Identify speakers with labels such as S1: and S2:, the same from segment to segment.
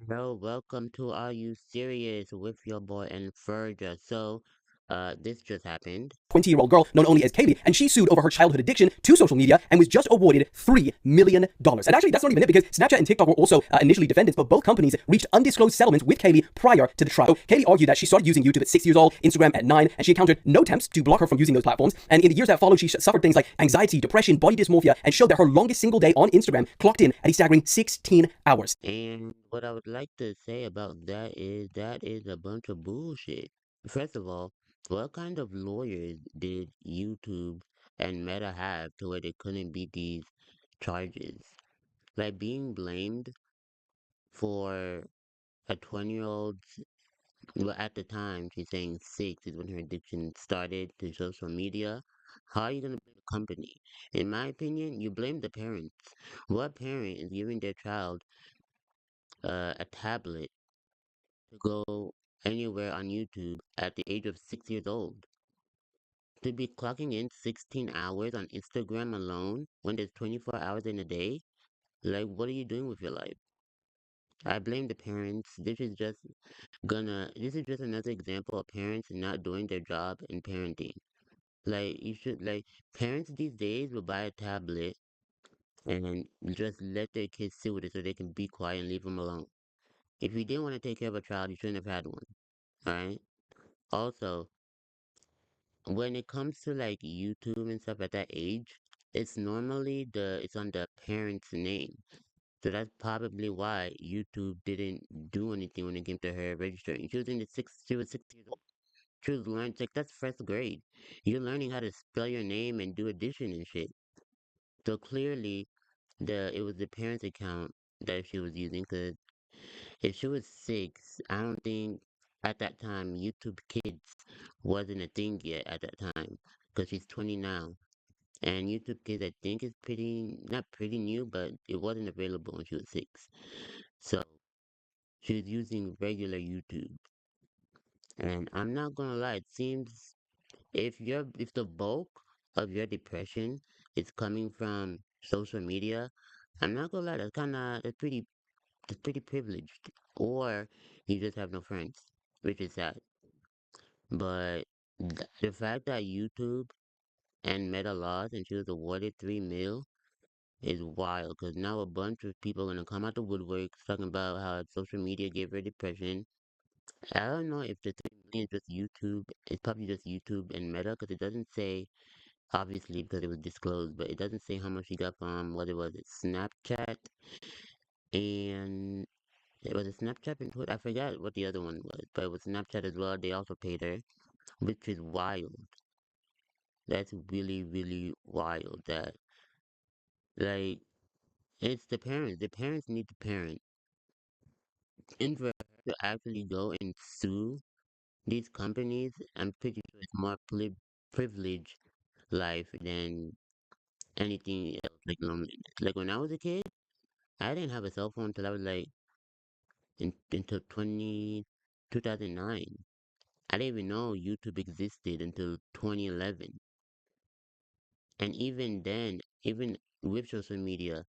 S1: Hello, welcome to Are You Serious with your boy Enferjah. This just happened.
S2: 20-year-old girl known only as Katie, and she sued over her childhood addiction to social media and was just awarded $3 million. And actually, that's not even it because Snapchat and TikTok were also initially defendants, but both companies reached undisclosed settlements with Katie prior to the trial. So Katie argued that she started using YouTube at 6 years old, Instagram at 9, and she encountered no attempts to block her from using those platforms. And in the years that followed, she suffered things like anxiety, depression, body dysmorphia, and showed that her longest single day on Instagram clocked in at a staggering 16 hours.
S1: And what I would like to say about that is a bunch of bullshit. First of all, what kind of lawyers did YouTube and Meta have to where they couldn't beat these charges? Like being blamed for a 20-year-old, well, at the time, she's saying 6 is when her addiction started to social media. How are you going to blame the company? In my opinion, you blame the parents. What parent is giving their child a tablet to go anywhere on YouTube at the age of 6 years old? To be clocking in 16 hours on Instagram alone when there's 24 hours in a day? Like, what are you doing with your life? I blame the parents. This is just another example of parents not doing their job in parenting. Parents these days will buy a tablet and just let their kids sit with it so they can be quiet and leave them alone. If you didn't want to take care of a child, you shouldn't have had one. Alright? Also, when it comes to like YouTube and stuff at that age, it's on the parent's name. So that's probably why YouTube didn't do anything when it came to her registering. She was 6 years old. She was learning, like, that's first grade. You're learning how to spell your name and do addition and shit. So clearly, it was the parents' account that she was using. Because if she was 6, I don't think at that time YouTube Kids wasn't a thing yet at that time. Because she's 20 now. And YouTube Kids, I think, is not pretty new, but it wasn't available when she was 6. So she was using regular YouTube. And I'm not gonna lie, it seems if the bulk of your depression is coming from social media, I'm not gonna lie, that's pretty privileged. Or you just have no friends, which is sad. But the fact that YouTube and Meta lost and she was awarded 3 mil is wild. Because now a bunch of people are gonna come out the woodwork talking about how social media gave her depression. I don't know if the 3 million is just YouTube. It's probably just YouTube and Meta because it doesn't say, obviously, because it was disclosed, but it doesn't say how much she got from what it was. It's Snapchat and it was a Snapchat and Twitter. I forgot what the other one was, but it was Snapchat as well. They also paid her, which is wild. That's really, really wild. That like it's the parents. The parents need to parent. And for her to actually go and sue these companies, I'm pretty sure it's more privileged life than anything else like loneliness. Like when I was a kid, I didn't have a cell phone until I was like until 2009. I didn't even know YouTube existed until 2011. And even then, even with social media,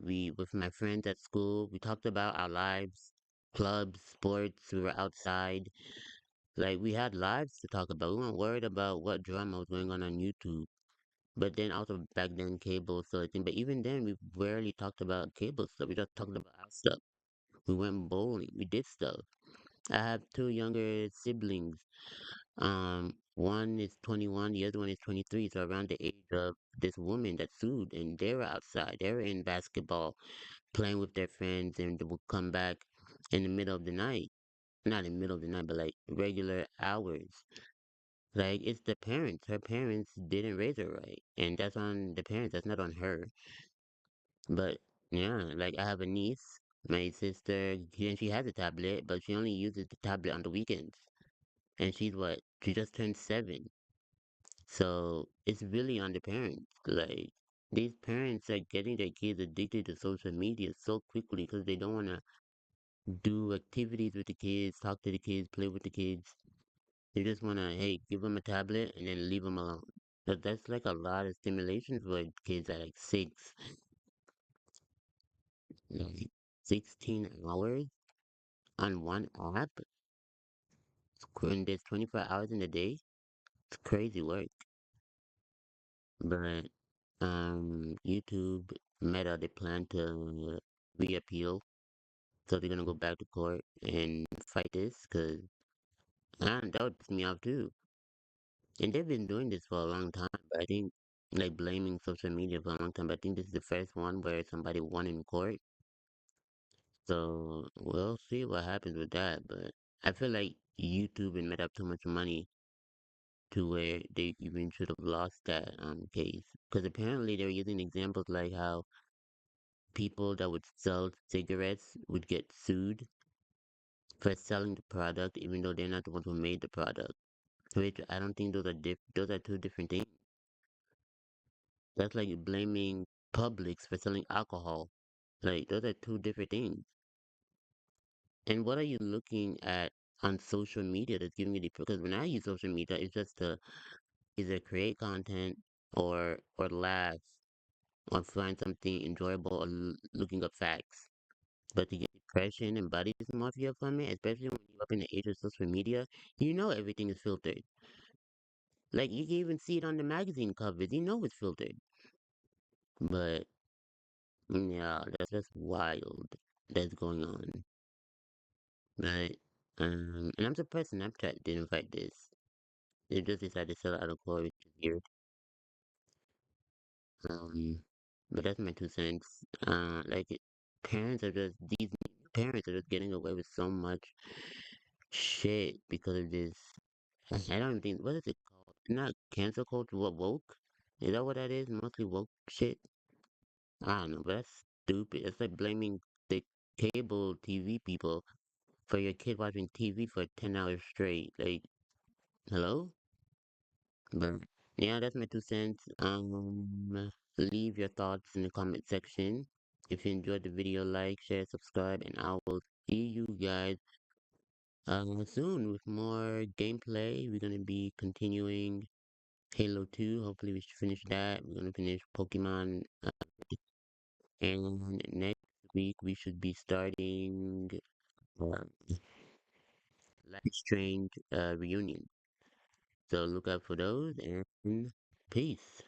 S1: we with my friends at school, we talked about our lives, clubs, sports, we were outside. Like we had lives to talk about. We weren't worried about what drama was going on YouTube. But then also back then cable still a thing. But even then we rarely talked about cable stuff. We just talked about our stuff. We went bowling. We did stuff. I have two younger siblings. One is 21, the other one is 23. So around the age of this woman that sued, and they were outside. They were in basketball, playing with their friends, and they would come back in the middle of the night. Not in the middle of the night, but like regular hours. Like it's the parents. Her parents didn't raise her right, and that's on the parents. That's not on her. But yeah, like I have a niece, my sister, and she has a tablet, but she only uses the tablet on the weekends. And she's what? She just turned 7. So it's really on the parents. Like these parents are getting their kids addicted to social media so quickly because they don't want to do activities with the kids, talk to the kids, play with the kids. They just want to, hey, give them a tablet and then leave them alone. But that's like a lot of stimulation for kids at like 6. Like, 16 hours on one app, and there's 24 hours in a day. It's crazy work. But YouTube, Meta, they plan to reappeal, so they're gonna go back to court and fight this, cause that would piss me off too. And they've been doing this for a long time, but I think like blaming social media for a long time. But I think this is the first one where somebody won in court. So we'll see what happens with that. But I feel like YouTube and made up too much money to where they even should have lost that case. Because apparently they were using examples like how people that would sell cigarettes would get sued for selling the product, even though they're not the ones who made the product. Which I don't think those are two different things. That's like blaming Publix for selling alcohol. Like those are two different things. And what are you looking at on social media that's giving you the? Because when I use social media, it's just to either create content or laugh or find something enjoyable or looking up facts. But to get depression and body dysmorphia from it, especially when you're up in the age of social media, you know everything is filtered. Like you can even see it on the magazine covers. You know it's filtered. But yeah, that's just wild that's going on. But and I'm surprised Snapchat didn't fight this. They just decided to sell it out of court, which is weird. Um, but that's my 2 cents. Parents are just these parents are just getting away with so much shit because of this. I don't even think what is it called? Not cancel culture, what woke? Is that what that is? Mostly woke shit. I don't know, but that's stupid. It's like blaming the cable TV people for your kid watching TV for 10 hours straight. Like, hello? But yeah, that's my 2 cents. Leave your thoughts in the comment section. If you enjoyed the video, like, share, subscribe, and I will see you guys soon with more gameplay. We're gonna be continuing Halo 2. Hopefully, we should finish that. We're gonna finish Pokemon, and next week we should be starting uh, Life Strange Reunion. So look out for those, and peace.